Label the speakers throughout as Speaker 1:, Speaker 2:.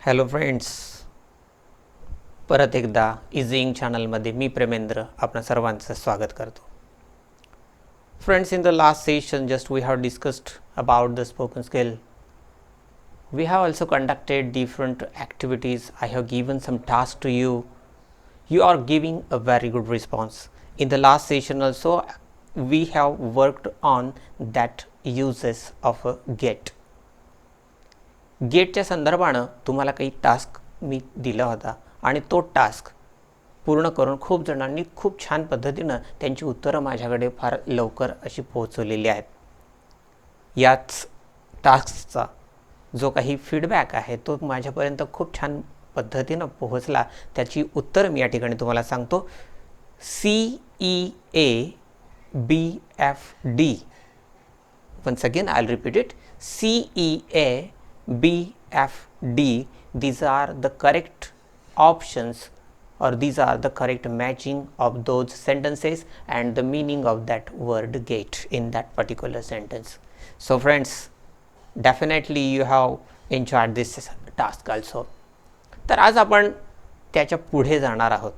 Speaker 1: Hello friends, परत एकदा इझिंग चॅनलमध्ये मी प्रेमेंद्र आपणा सर्वांचं स्वागत करतो. Friends, in the last session just we have discussed about the spoken skill. We have also conducted different activities. I have given some tasks to you. You are giving a very good response. In the last session also we have worked on that uses of a get. गेटच्या संदर्भानं तुम्हाला काही task मी दिला होता आणि तो task पूर्ण करून खूप जणांनी खूप छान पद्धतीनं त्यांची उत्तरं माझ्याकडे फार लवकर अशी पोहोचवलेली आहेत. याच टास्कचा जो काही फीडबॅक आहे तो माझ्यापर्यंत खूप छान पद्धतीनं पोहोचला. त्याची उत्तरं मी या ठिकाणी तुम्हाला सांगतो. CEA-BFD. Once again I'll repeat it. CEA-BFD. These are the correct options, or these are the correct matching of those sentences and the meaning of that word get in that particular sentence. So friends, definitely you have enjoyed this task also. तर आज आपण त्याच्या पुढे जाणार आहोत.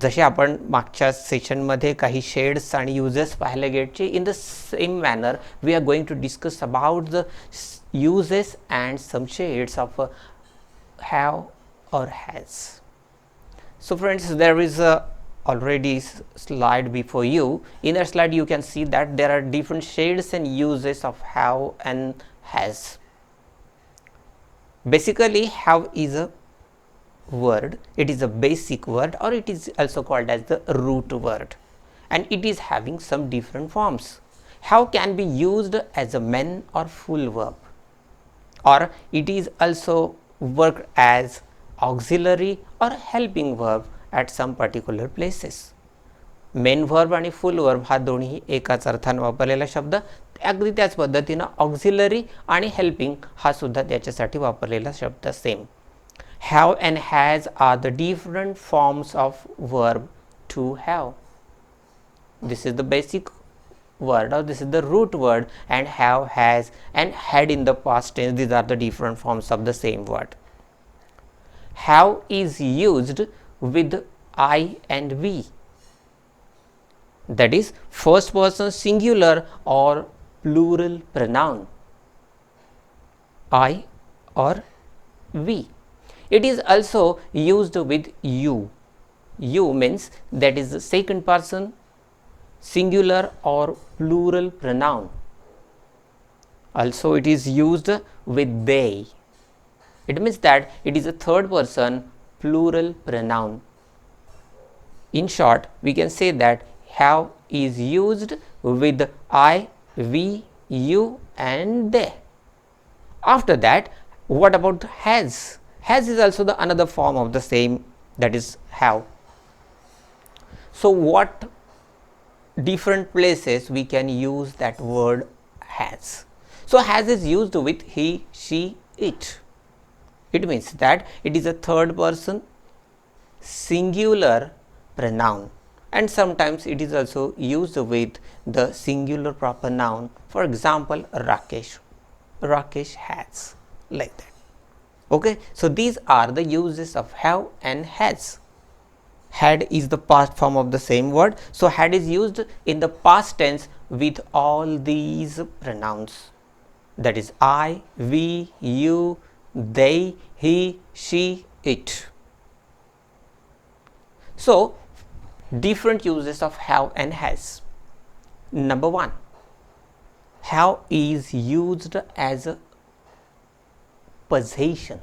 Speaker 1: जसे आपण मागच्या सेशनमध्ये काही शेड्स आणि युजेस पाहिले गेटचे, in the same manner we are going to discuss about the uses and some shades of have or has. So friends, there is a already slide before you. In that slide you can see that there are different shades and uses of have and has. Basically, have is a word. It is a basic word, or it is also called as the root word, and it is having some different forms. Have can be used as a main or full verb, or it is also worked as auxiliary or helping verb at some particular places. Main verb आणि full verb हा दोन्ही एकाच अर्थाने वापरलेला शब्द. अगदी त्याच पद्धतीनं ऑक्झिलरी आणि हेल्पिंग हा सुद्धा त्याच्यासाठी वापरलेला शब्द same. Have and has are the different forms of verb to have. This is the basic word, or this is the root word, and have, has and had in the past tense, these are the different forms of the same word. Have is used with I and we, that is first person singular or plural pronoun, I or we. It is also used with you. You means that is the second person singular or plural pronoun. Also it is used with they. It means that it is a third person plural pronoun. In short, we can say that have is used with I, we, you and they. After that, what about has? Has is also the another form of the same, that is have. So what different places we can use that word has? So has is used with he, she, it. It means that it is a third person singular pronoun, and sometimes it is also used with the singular proper noun. For example, Rakesh. Rakesh has, like that. Okay, so these are the uses of have and has. Had is the past form of the same word, so had is used in the past tense with all these pronouns, that is I, we, you, they, he, she, it. So different uses of have and has. Number one, have is used as a possession.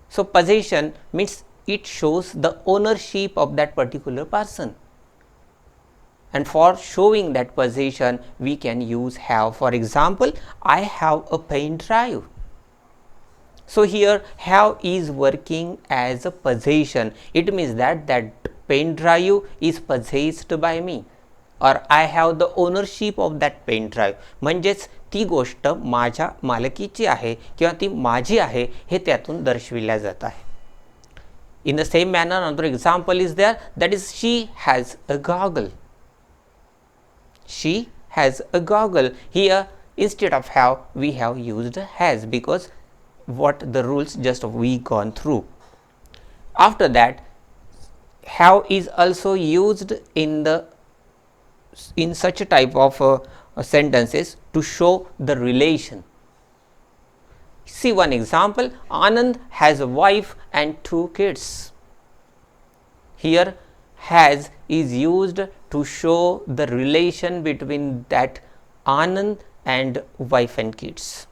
Speaker 1: So possession means it shows the ownership of that particular person, and for showing that possession we can use have. For example, I have a pen drive. So here have is working as a possession. It means that that pen drive is possessed by me, or I have the ownership of that pen drive. म्हणजेच ती गोष्ट माझ्या मालकीची आहे किंवा ती माझी आहे हे त्यातून दर्शविल्या जात आहे. In the same manner, another example is there, that is she has a goggle. She has a goggle. Here instead of have we have used has, because what the rules just we gone through. After that, have is also used in such a type of sentences to show the relation. See one example, Anand has a wife and 2 kids. Here has is used to show the relation between that Anand and wife and kids.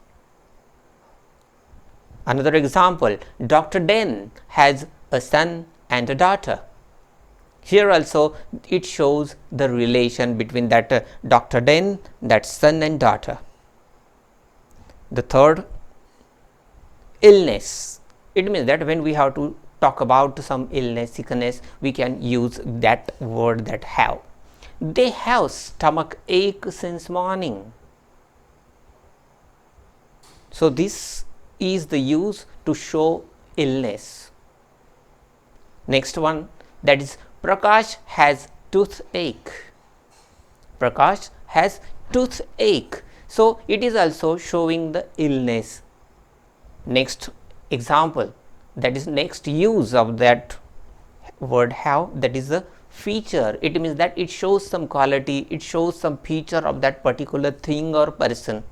Speaker 1: Another example, Dr. Den has a son and a daughter. Here also it shows the relation between that Dr. Den, that son and daughter. The third, illness. It means that when we have to talk about some illness, sickness, we can use that word, that have. They have stomach ache since morning. So this is the use to show illness. Next one, that is Prakash has toothache. Prakash has toothache. So it is also showing the illness. Next example, that is next use of that word have, that is the feature. It means that it shows some quality, it shows some feature of that particular thing or person.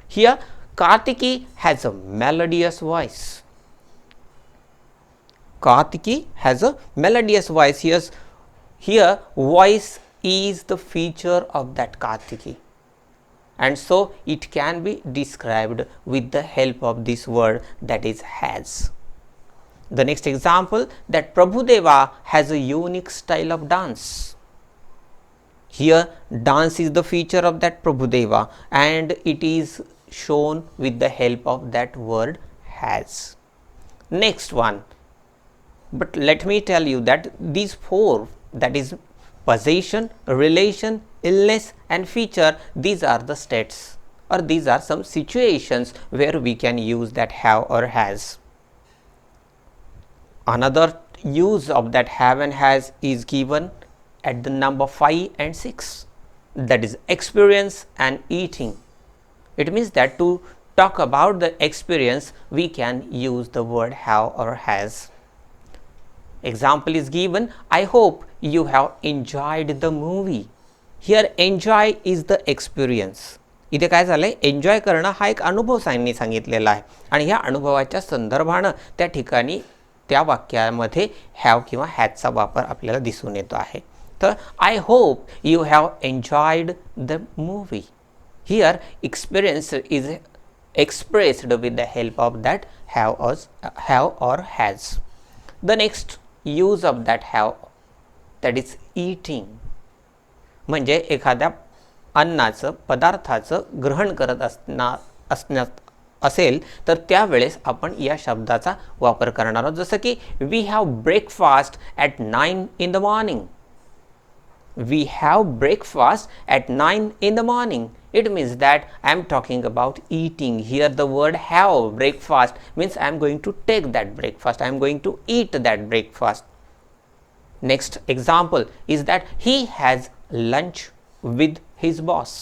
Speaker 1: Here Kartiki has a melodious voice. Kartiki has a melodious voice. Here voice is the feature of that Kartiki, and so it can be described with the help of this word, that is has. The next example, that Prabhudeva has a unique style of dance. Here dance is the feature of that Prabhudeva, and it is shown with the help of that word has. Next one, but let me tell you that these 4, that is possession, relation, illness and feature, these are the states, or these are some situations where we can use that have or has. Another use of that have and has is given at the number 5 and 6, that is experience and eating. It means that to talk about the experience, we can use the word have or has. Example is given, I hope you have enjoyed the movie. Here enjoy is the experience. इथे काय झालंय, enjoy करणं हा एक अनुभव सांगितलेला आहे, आणि ह्या अनुभवाच्या संदर्भानं त्या ठिकाणी त्या वाक्यामध्ये हॅव किंवा हॅजचा वापर आपल्याला दिसून येतो आहे. तर I hope you have enjoyed the movie. Here experience is expressed with the help of that have or has. The next use of that have, that is eating. म्हणजे एखाद्या अन्नाचं, पदार्थाचं ग्रहण करत असेल तर त्यावेळेस आपण या शब्दाचा वापर करणार आहोत. जसं की we have breakfast at 9 in the morning. We have breakfast at 9 in the morning. It means that I am talking about eating. Here the word have, breakfast, means I am going to take that breakfast, I am going to eat that breakfast. Next example is that he has lunch with his boss.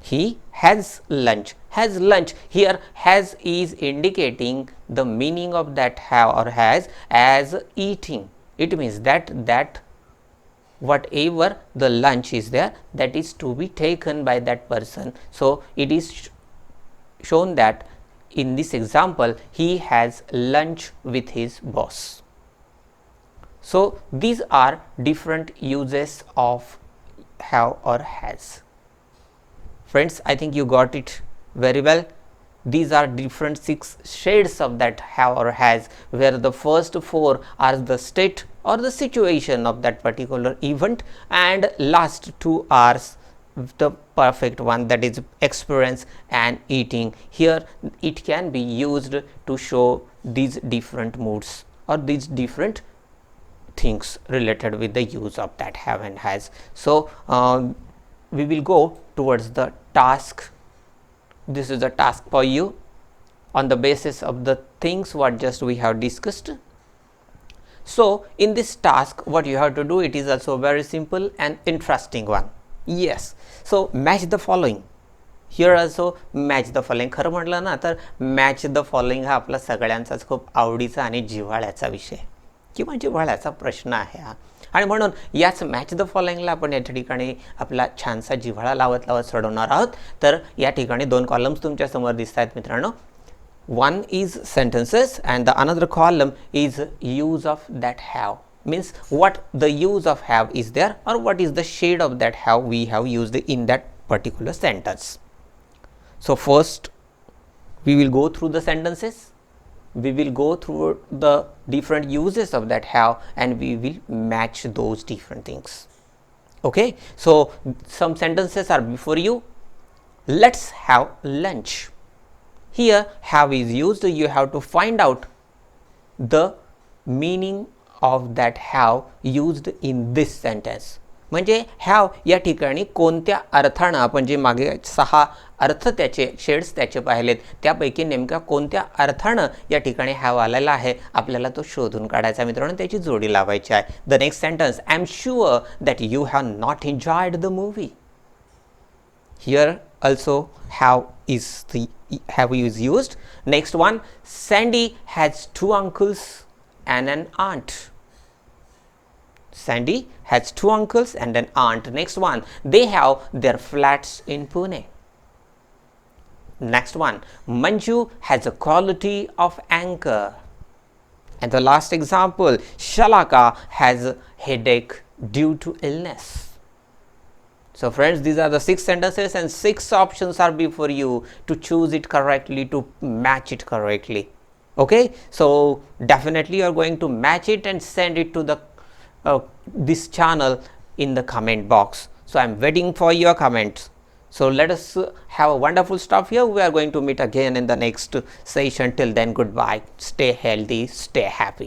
Speaker 1: He has lunch. Has lunch. Here has is indicating the meaning of that have or has as eating. It means that whatever the lunch is there, that is to be taken by that person. So it is shown that in this example he has lunch with his boss. So these are different uses of have or has. Friends, I think you got it very well. These are different 6 shades of that have or has, where the first 4 are the state or the situation of that particular event, and last 2 are the perfect one, that is experience and eating. Here it can be used to show these different moods or these different things related with the use of that have and has. So we will go towards the task. This is a task for you on the basis of the things what just we have discussed. So in this task what you have to do, it is also very simple and interesting one. Yes, so match the following. Here also match the following. खरं म्हटलं ना तर match the following हा आपला सगळ्यांचाच खूप आवडीचा आणि जिव्हाळ्याचा विषय किंवा जिव्हाळ्याचा प्रश्न आहे हा. आणि म्हणून याच मॅच द फॉलोइंगला आपण या ठिकाणी आपला छानसा जिव्हाळा लावत लावत सोडवणार आहोत. तर या ठिकाणी 2 कॉलम्स तुमच्यासमोर दिसत आहेत मित्रांनो. One is sentences and the another column is use of that have, means what the use of have is there or what is the shade of that have we have used in that particular sentence. So first we will go through the sentences, we will go through the different uses of that have and we will match those different things. Okay, so some sentences are before you. Let's have lunch. Here have is used. You have to find out the meaning of that have used in this sentence. म्हणजे have या ठिकाणी कोणत्या अर्थानं, आपण जे मागे 6 अर्थ त्याचे shades त्याचे पाहिलेत त्यापैकी नेमक्या कोणत्या अर्थानं या ठिकाणी have आलेला आहे आपल्याला तो शोधून काढायचा मित्रांनो, त्याची जोडी लावायची आहे. The next sentence, I am sure that you have not enjoyed the movie. Here also have is used. Next one, Sandy has 2 uncles and an aunt. Sandy has 2 uncles and an aunt. Next one, they have their flats in Pune. Next one, Manju has a quality of anger. And the last example, Shalaka has a headache due to illness. So friends, these are the 6 sentences and 6 options are before you to choose it correctly, to match it correctly. Okay, so definitely you are going to match it and send it to the this channel in the comment box. So I am waiting for your comments. So let us have a wonderful stuff here. We are going to meet again in the next session. Till then, goodbye. Stay healthy, stay happy.